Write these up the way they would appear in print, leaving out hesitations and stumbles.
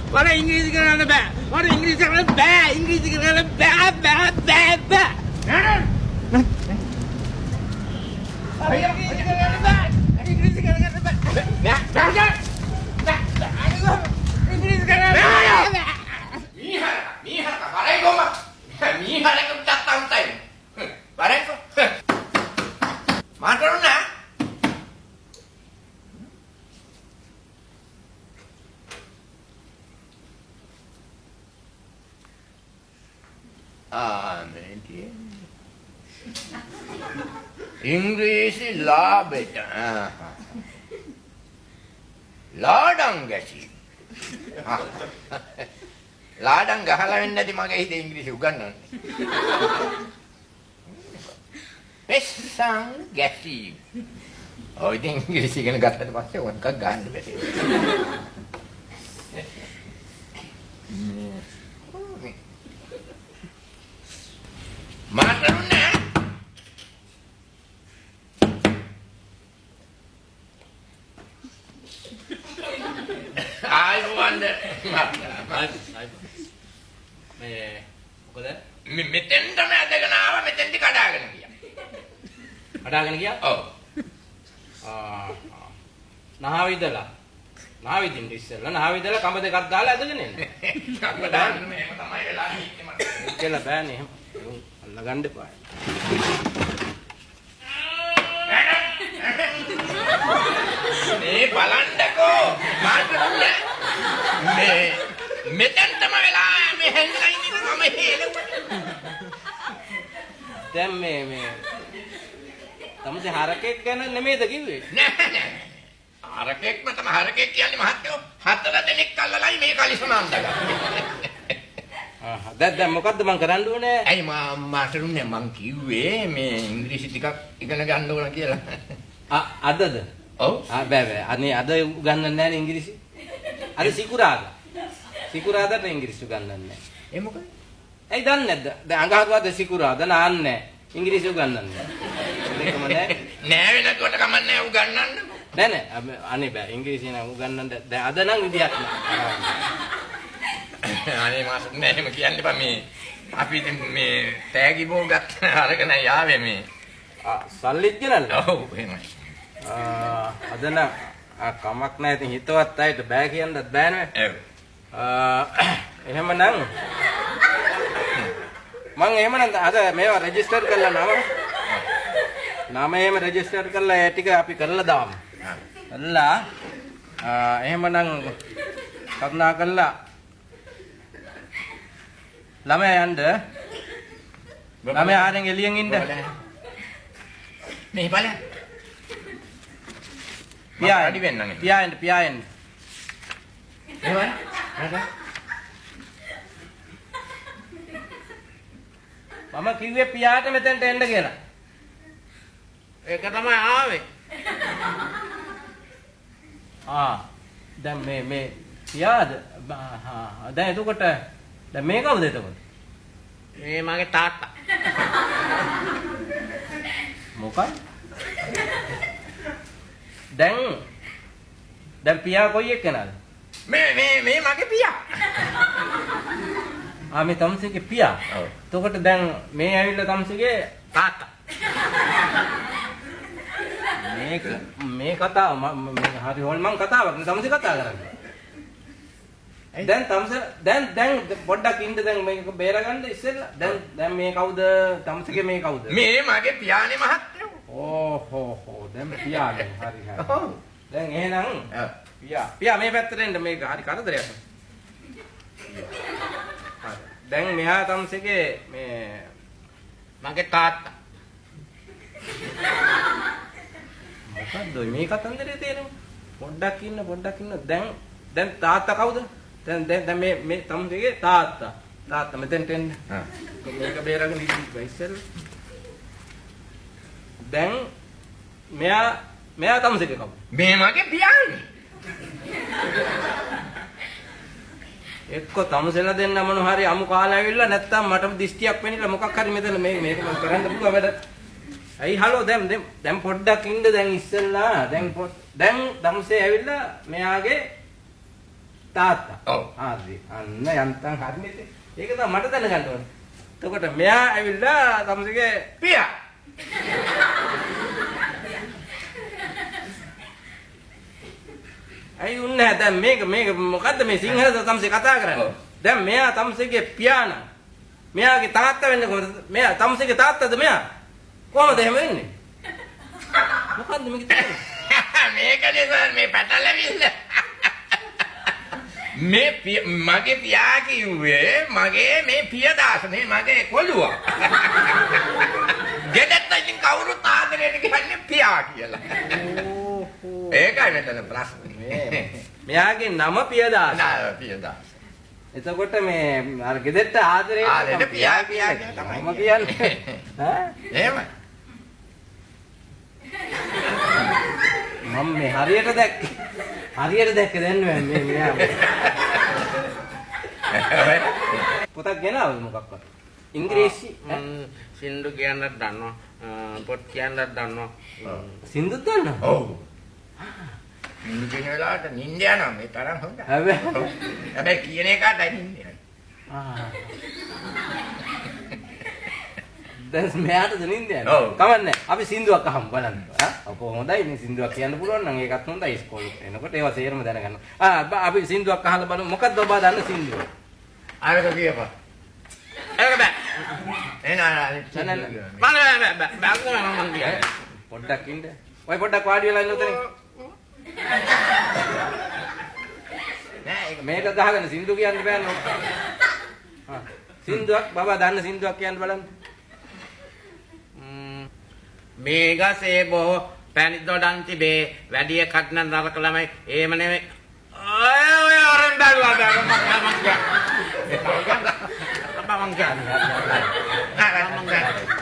මට ඉංග්‍රීසි කරන්න බෑ. මට ඉංග්‍රීසි කරන්න බෑ. ඉංග්‍රීසි කරන්න බෑ. ඉංග්‍රීසි ලාබෙට ලාඩම් ගැසි ලාඩම් ගහලා වෙන්නේ නැති මගේ හිතේ ඉංග්‍රීසි උගන්වන්නේ පෙස්සන් ගැසි ඔය ඉතින් ඉංග්‍රීසි ඉගෙන ගත්තට පස්සේ මොකක් ගන්න බැහැ මාතරුනේ I wonder. මේ මොකද? මෙතෙන්ට මම අදගෙන ආවා මෙතෙන්ට කඩාගෙන ගියා. කඩාගෙන ගියා? ඔව්. නාවිදින් ඉස්සෙල්ලා නාවිදලා කඹ දෙකක් දාලා ඇදගෙන එන්නේ. කඹ දාන්න මේක තමයි වෙලා ඉන්නේ මට. කියලා බෑනේ එහෙම. අල්ලගන්න එපා. මේ බලන්නකෝ මාතෘන්නේ මේ මෙතෙන්ටම වෙලා මේ හැංගලා ඉන්නේ මම හේලුවා දැන් මේ තමසේ හරකෙක් ගැන නෙමෙයිද කිව්වේ නෑ හරකෙක්ම තමයි හරකෙක් කියන්නේ මහත්තයෝ 4 දෙනෙක් අල්ලලයි මේ කලිසම අන්දගන්නේ දැන් මොකද්ද මං කරන්න ඕනේ ඇයි මාතෘන්නේ මං කිව්වේ මේ ඉංග්‍රීසි ටිකක් ඉගෙන ගන්න ඕන කියලා අදද ඔව් බෑ අනේ අද උගන්වන්නේ නැහැ ඉංග්‍රීසි අද සිකුරාදාට ඉංග්‍රීසි උගන්වන්නේ නැහැ ඒ මොකද ඇයි දන්නේ නැද්ද දැන් අඟහරුවාද සිකුරාදා නාන්නේ ඉංග්‍රීසි උගන්වන්නේ මේකම නෑ වෙනකොට කමන්නේ උගන්වන්න නෑ අනේ බෑ ඉංග්‍රීසි නම් උගන්වන්න දැන් අද නම් විදියක් නෑ අනේ මාසුනේ එහෙම කියන්න එපා මේ අපි ඉතින් මේ තෑගි බෝගත් අරගෙන යාවේ මේ සල්ලිත් ගෙනල්ලා ඔව් එහෙමයි අද නම් කමක් නැහැ ඉතින් හිතවත් අයට බෑ කියන්නත් බෑනේ ඔව් එහෙමනම් මම එහෙමනම් අද මේවා රෙජිස්ටර් කරලා නම එහෙම රෙජිස්ටර් කරලා ඒ ටික අපි කරලා දාමු කරලා එහෙමනම් කරුණා කරලා ළමයා යන්න ළමයා ආරෙන් එළියෙන් ඉන්න මේ බලන්න පියායන් එහෙමයි මම කිව්වේ පියාට මෙතෙන්ට එන්න කියලා ඒක තමයි ආවේ දැන් මේ පියාද දැන් එතකොට දැන් මේ කවුද එතකොට මේ මගේ තාත්තා මොකක්ද දැන් පියා කොයි එක්කනද මේ මගේ පියා මේ තමුසේගේ පියා ඔව් එතකොට දැන් මේ ඇවිල්ලා තමුසේගේ තාත්තා මේ කතාව මේ හරි හොල්මන් කතාවක් නේ තමුසේ කතා කරන්නේ දැන් පොඩ්ඩක් ඉන්න දැන් මේක බේරගන්න ඉස්සෙල්ලා දැන් මේ කවුද තමුසේගේ මේ කවුද මේ මගේ පියානේ මහත්තයෝ දැන් පියානේ හරි ඔව් දැන් එහෙනම් පියා මේ පැත්තට එන්න මේක හරි කරදරයක් දැන් මෙහා තමුසේගේ මේ මගේ තාත්තා මොකද්ද මේ කතන්දරේ තේරෙන්නේ පොඩ්ඩක් ඉන්න දැන් තාත්තා කවුද දැන් මේ තමුසේගේ තාත්තා මෙතෙන්ට එන්න මේක බේරගෙන ඉන්න ඉස්සෙල්ලා දැන් මෙයා තමුසේගේ කවුද මේ මගේ පියානේ එක්ක තමුසෙලා දෙන්න මොන හරි අමු කාලා ඇවිල්ලා නැත්තම් මටම දිස්තියක් වෙනිලා මොකක් හරි මෙතන මේක මම කරන්න පුළුවන් වැඩ. ඇයි හලෝ දැන් පොඩ්ඩක් ඉන්න දැන් ඉස්සෙල්ලා දැන් තමුසේ ඇවිල්ලා මෙයාගේ තාත්තා. ඔව්. හරි. අන්න යන්තම් හරිනේ. ඒක තමයි මට දැනගන්න ඕනේ. එතකොට මෙයා ඇවිල්ලා තමසගේ පියා. අයි උන්නේ දැන් මේක මොකද්ද මේ සිංහලද තමසේ කතා කරන්නේ? දැන් මෙයා තමසේගේ පියාණන්. මෙයාගේ තාත්තා වෙන්නේ කොහොමද? මෙයා තමසේගේ තාත්තද මෙයා? කොහොමද එහෙම වෙන්නේ? මොකද්ද මේක තියෙන්නේ? මේකනේ සර් මේ පැටලෙවිල්ල. මගේ පියා කිව්වේ මගේ මේ පියදාසනේ මගේ කොළුවා. ගෙදරට ඉතින් කවුරුත් ආදරයට කියන්නේ පියා කියලා. ඒකයි මෙතන ප්‍රශ්නේ. මෙයාගේ නම පියදාස. නා පියදාස. එතකොට මේ අර ගෙදරට ආදරේ පියා කියලා තමයි මම කියන්නේ. ඈ? එහෙමයි. මම මේ හරියට දැක්කේ දැන් මේ මෙයා. පොතක් ගෙනාවද මොකක්වත්? ඉංග්‍රීසි සින්දු කියන්නත් දන්නවා. පොත් කියන්නත් දන්නවා. සින්දුත් දන්නවා? ඔව්. නින්ද කියන වෙලාවට නින්ද යනවා මේ තරම් හොඳයි. හැබැයි කියන එකටයි නින්ද යන්නේ. දැන් මෙයාටද නින්ද යන්නේ? ඔව්. කමන්නේ. අපි සින්දුවක් අහමු බලන්න. අපෝ හොඳයි මේ සින්දුවක් කියන්න පුළුවන් නම් ඒකත් හොඳයි ඉස්කෝලේ එනකොට ඒවා සේරම දැනගන්න. අපි සින්දුවක් අහලා බලමු. මොකක්ද ඔබ දන්න සින්දුව? අරක කියපන්. ඒක බෑ. එන පොඩ්ඩක් ඉන්න. ඔය පොඩ්ඩක් වාඩි වෙලා ඉන්න උතනේ. නෑ ඒක මේක ගහගෙන සින්දු කියන්න බෑනේ. සින්දුවක් බබා දන්න සින්දුවක් කියන්න බලන්න. මේගසේ බෝ පැණි දොඩන් තිබේ වැඩි එකක් නම් නරක ළමයි එහෙම නෙමෙයි. ඔය අරන් බැලුවා මම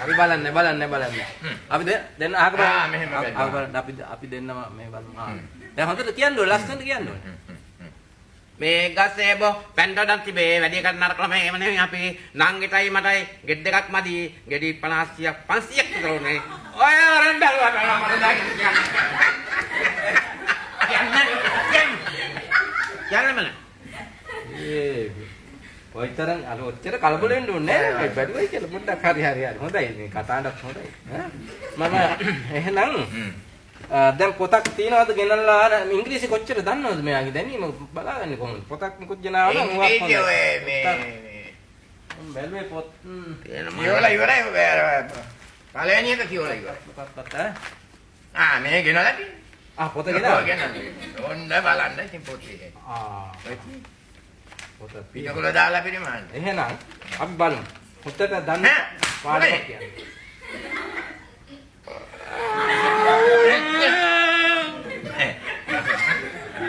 අපි බලන්න. අපි දෙන්න අහක මෙහෙම බලන්න. අපි දෙන්නම මේ බලමු. දැන් හොඳට කියන්න ඕන ලස්සනට කියන්න ඕන. මේගසේ බෝ පැණි දොඩන් තිබේ වැඩි එකක් නරක ළමයි එහෙම නෙමෙයි අපි නංගිටයි මටයි ගෙඩි දෙකක් මදි ගෙඩි 50ක් 500ක් විතර උනේ. ඔය අරන් බැලුවා මට දැන් යන්න ඔයතරම් ඔච්චර කලබල වෙන්න ඕනේ නෑ. බැලුවයි කියලා පොඩ්ඩක් හරි. හොඳයි මේ කතාවටත් හොඳයි. මම එහෙනම් දැන් පොතක් තියනවාද ගෙනල්ලා ඉංග්‍රීසි කොච්චර දන්නවද මෙයාගේ දැනීම බලාගන්නේ කොහොමද? පොතක් මොකද ගෙනාවද? ඉංග්‍රීසි ඔය මේ බැලුවේ පොත් කියවලා ඉවරයි. පළවෙනි එක කියවලා ඉවරයි. මොකක්වත් මේ ගෙනලා තියෙන්නේ. පොත ගෙනාවා. ඔන්න බලන්න ඉතින් පොතේ. පොත පිටකොල දාලා පිරිමහන්න. එහෙනම් අපි බලමු. පොතට දන්න පාඩමක් කියන්නේ.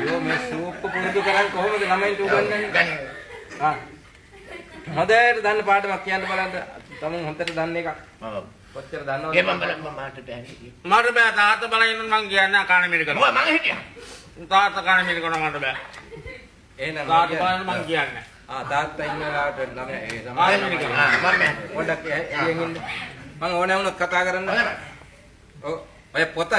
යෝ මේ සූප් පුරුදු කරන් කොහොමද ළමයින්ට උගන්වන්නේ? හොඳට දන්න පාඩමක් කියන්න බලන්න. තමුන් හොඳට දන්න එකක්. ඔව්. කොච්චර දන්නවද? ඒ මම බලන්න මාට බෑනේ. මට බෑ තාත්තා බලන්න මං කියන්නේ කන මිල කරනවා. මම හිටියා. තාත්තා කන මිල කරනවා මට බෑ. එහෙනම් තාත්තා බලන්න මං කියන්නේ. තාත්තා ඉන්න වෙලාවට ළමයා ඒ මම සමාවෙන්න පොඩ්ඩක් එළියෙන් ඉන්න. මම ඕනේ වුණොත් කතා කරන්න. ඔය පොත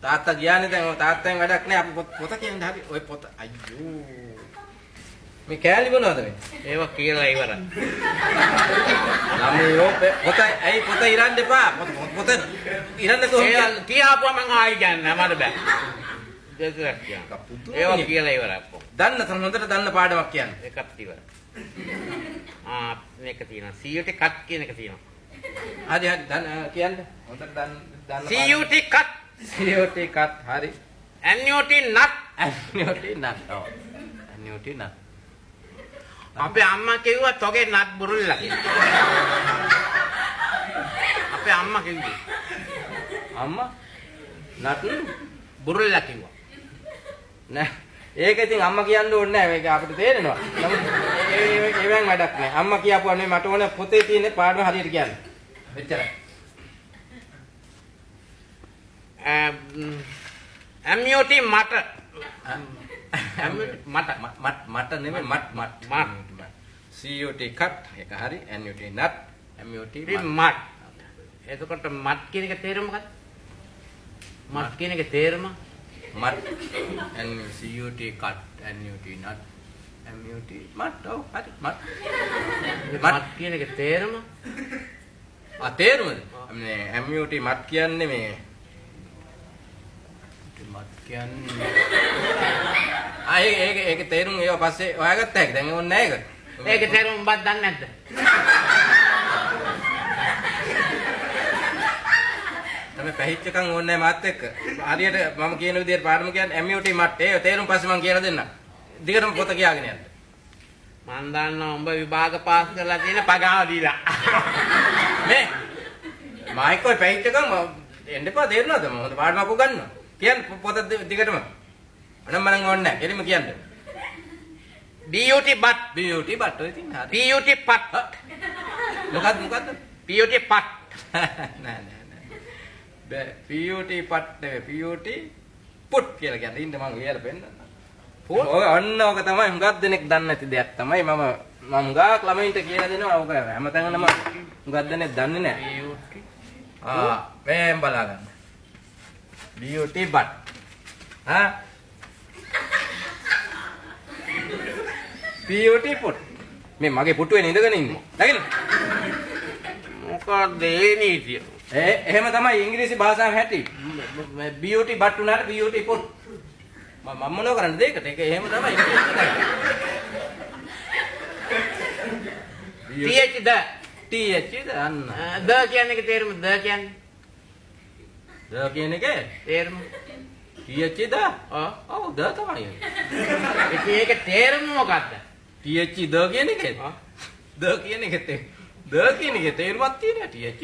තාත්තා ගියානේ දැන් තාත්තෙන් වැඩක් නෑ අපි පොත කියන්නේ හරි ඔය පොත අයියෝ මේ කෑලි මොනවද මේ ඒව කියලා ඉවරයි. ළමයෝ පොත ඇයි පොත ඉරන්න එපා පොත ඉරන්න කොහොමද කියාපුවා මං ආයි කියන්නේ මට බෑ. දෙකක් කියන්න. ඒව කියලා ඉවරයි අප්පෝ. දන්න තම හොඳට දන්න පාඩමක් කියන්න. එකක් ඉවරයි. මේක තියෙනවා. CUT cut කියන එක තියෙනවා. හරි කියන්න හොඳට දන්න CUT cut හරි annuity nut annuity nut අපේ අම්මා කිව්වා තොගේ නත් බුරුල්ලා කියලා. අපේ අම්මා කිව්වේ නත් බුරුල්ලා කිව්වා. නෑ ඒක ඉතින් අම්මා කියන්න ඕනේ නෑ මේක අපිට තේරෙනවා. නමුත් ඒවෙන් වැඩක් නෑ. අම්මා කියපුවා නෙමෙයි මට ඕනේ පොතේ තියෙන පාඩම හරියට කියන්න. එච්චරයි. annuity මට මට නෙමෙයි මට CUT cut එක හරි annuity nut annuity මත්. එතකොට මත් කියන එක තේරුම මොකක්ද? මත් කියන එක තේරුම Mat. NCUT cut. NUT nut. MUT mat. Oh, hadi mat. මත් කියන එක තේරම තේරුමද? මේ MUT මත් කියන්නේ මේ මත් කියන්නේ ඒක තේරුම ඒව පස්සේ හොයාගත්ත හැකි. දැන් ඕනේ නැහැ ඒක. ඒකේ තේරුම උඹත් දන්නේ නැද්ද? තමයි පැහිච්චකම් ඕනේ නැහැ මාත් එක්ක. හරියට මම කියන විදිහට පාඩම කියන්නේ MUT මත් ඒ තේරුම පස්සේ මම කියලා දෙන්නම්. දිගටම පොත කියාගෙන යන්න. මන් දන්නවා උඹ විභාග පාස් කරලා තියෙන පගාව දීලා. මේ මයිකෝ පැහිච්චකම් එන්න එපා තේරුණාද? මම හොඳ පාඩමක් උගන්වනවා. කියන්න පොත දිගටම. අනම් මනම් ඕනේ නැහැ. එලිම කියන්න. BUT but BUT but ඔය තින්න හරි. PUT pat මොකද්ද? PUT pat නෑ. PUT pat නෙවෙයි PUT put කියලා කියන්නේ. ඉන්න මම ඔයාලා පෙන්නන්න. ඔය අන්න ඔක තමයි හුඟක් දෙනෙක් දන්නේ නැති දෙයක් තමයි මම හුඟක් ළමයින්ට කියලා දෙනවා. ඔක හැමතැනම හුඟක් දෙනෙක් දන්නේ නැහැ. මේ බලා ගන්න. BUT but. PUT put. මේ මගේ පුටුවේ ඉඳගෙන ඉන්නේ. දකින්න. මොකක්ද ඒ නීතිය? එහෙම තමයි ඉංග්‍රීසි භාෂාව හැටි. BUT but උනාට BUT put. මම මොනව කරන්නද ඒකට? ඒක එහෙම තමයි ඉංග්‍රීසි TH TH අන්න. ද කියන්නේ ඒකේ තේරුම ද කියන්නේ. ද කියන එකේ තේරුම. TH ද? ඔව් ද තමයි. ඉතින් ඒකේ තේරුම මොකක්ද? TH ද කියන එකේ. ද කියන එකේ ද කියන එකේ තේරුමක් තියෙනවා. TH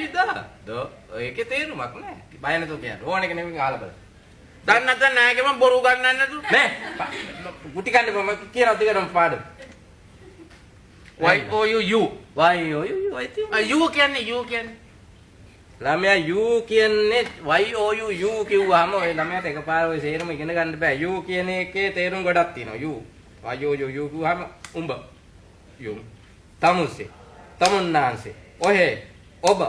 ද. ඒකේ තේරුමක් නැහැ. බය නැතුව කියන්න. ඕන එක නෙමෙයි අහලා බලන්න. දන්නේ නැත්නම් නෑකම බොරු ගන්නන්න නේද? නේ. ගුටි කන්න මම කියනවා දිගටම පාඩම. YOU YOU I think. U කියන්නේ ළමයා U කියන්නේ YOU කිව්වහම ඔය ළමයාට එකපාර ඔය සේරම ඉගෙන ගන්න බෑ. U කියන එකේ තේරුම් ගොඩක් තියෙනවා. YOU කිව්වහම උඹ. යුම්. තමුසේ. තමුන්නාන්සේ. ඔහෙ. ඔබ.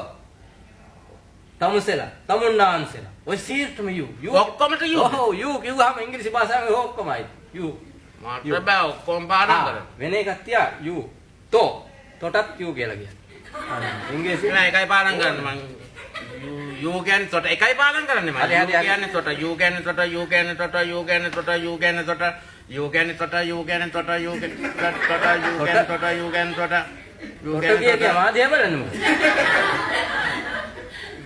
තමුසෙලා. තමුන්නාන්සෙලා. ඔය සීර්ටම U. ඔක්කොමට U. ඔව් U කිව්වහම ඉංග්‍රීසි භාෂාවේ ඔක්කොමයි. U. මාත්‍ර බෑ ඔක්කොම පාඩම් කරන්න. වෙන එකක් තියා U. තොටත් U කියලා කියන්නේ. ඉංග්‍රීසි නෑ එකයි පාඩම් කරන්න මං U කියන්නේ තොට එකයි පාඩම් කරන්නේ මම. හරි. කියන්නේ තොට U කියන්නේ තොට U කියන්නේ තොට U කියන්නේ තොට U කියන්නේ තොට U කියන්නේ තොට U කියන්නේ තොට U කියන්නේ තොට U කියන්නේ තොට තොට කියන්නේ මාධ්‍ය බලන්න මොකද?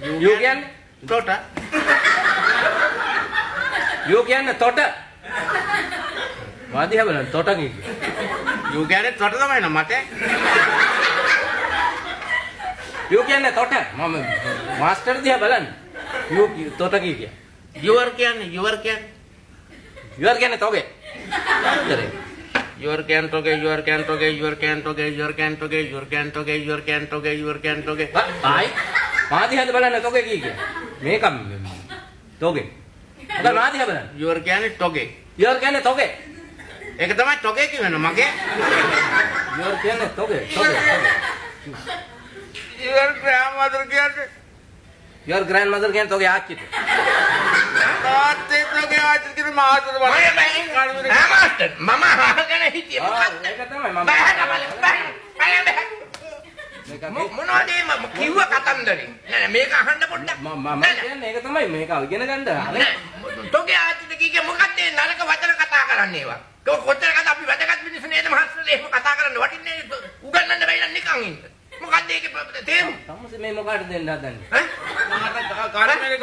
U කියන්නේ තොට U කියන්නේ තොට. මාධ්‍ය බලන්න තොට කියන්නේ. U කියන්නේ තොට තමයි නම මට. U කියන්නේ තොට. මම මාස්ටර් දිහා බලන්න. U තොට කියන්නේ. Your කියන්නේ Your කියන්නේ තොගේ. Your can toge. ආයි මාධ්‍ය හද බලන්න තොගේ කියන්නේ. මේක තොගේ. අද මාධ්‍ය බලන්න. Your කියන්නේ toge. Your කියන්නේ තොගේ. ඒක තමයි toge කියන්නේ මගේ. Your කියන්නේ තොගේ. Your grandmother කියන්නේ Your grandmother කියන්නේ තොගේ ආච්චිට. තාත්තේ toge ආච්චිට කියන මාතර බලන්න. මාස්ටර් මම අහගෙන හිටියේ මොකක්ද? ඒක තමයි මම. මොනවද මේ කිව්ව කතන්දරේ? නෑ මේක අහන්න පොඩ්ඩක්. මම කියන්නේ ඒක තමයි මේක ඉගෙන ගන්න. තෝගේ ආච්චිට කිව්වේ මොකක්ද මේ නරක වචන කතා කරන්නේ ඒවා? කොච්චර කතා අපි වැදගත් මිනිස්සු නේද මහත්තයෝ එහෙම කතා කරන්න වටින්නේ උගන්නන්න බැරි නම් නිකන් ඉන්න. මොකක්ද ඒකේ තේරුම? තමුසේ මේ මොකටද දෙන්න හදන්නේ? කාරණේ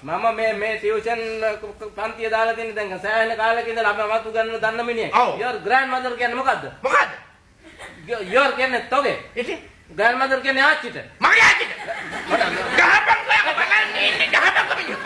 මම මේ ටියුෂන් පන්තිය දාලා තියෙන දැන් සෑහෙන කාලෙක ඉඳලා අපි මතු ගන්න දන්න මිනිහෙක්. Your grandmother කියන්නේ මොකද්ද? මොකද්ද? Your කියන්නේ තොගේ. ඉතින් grandmother කියන්නේ ආච්චිට. මගේ ආච්චිට. ගහපන් කොයක බලන්නේ ගහපන් කොමිනිය.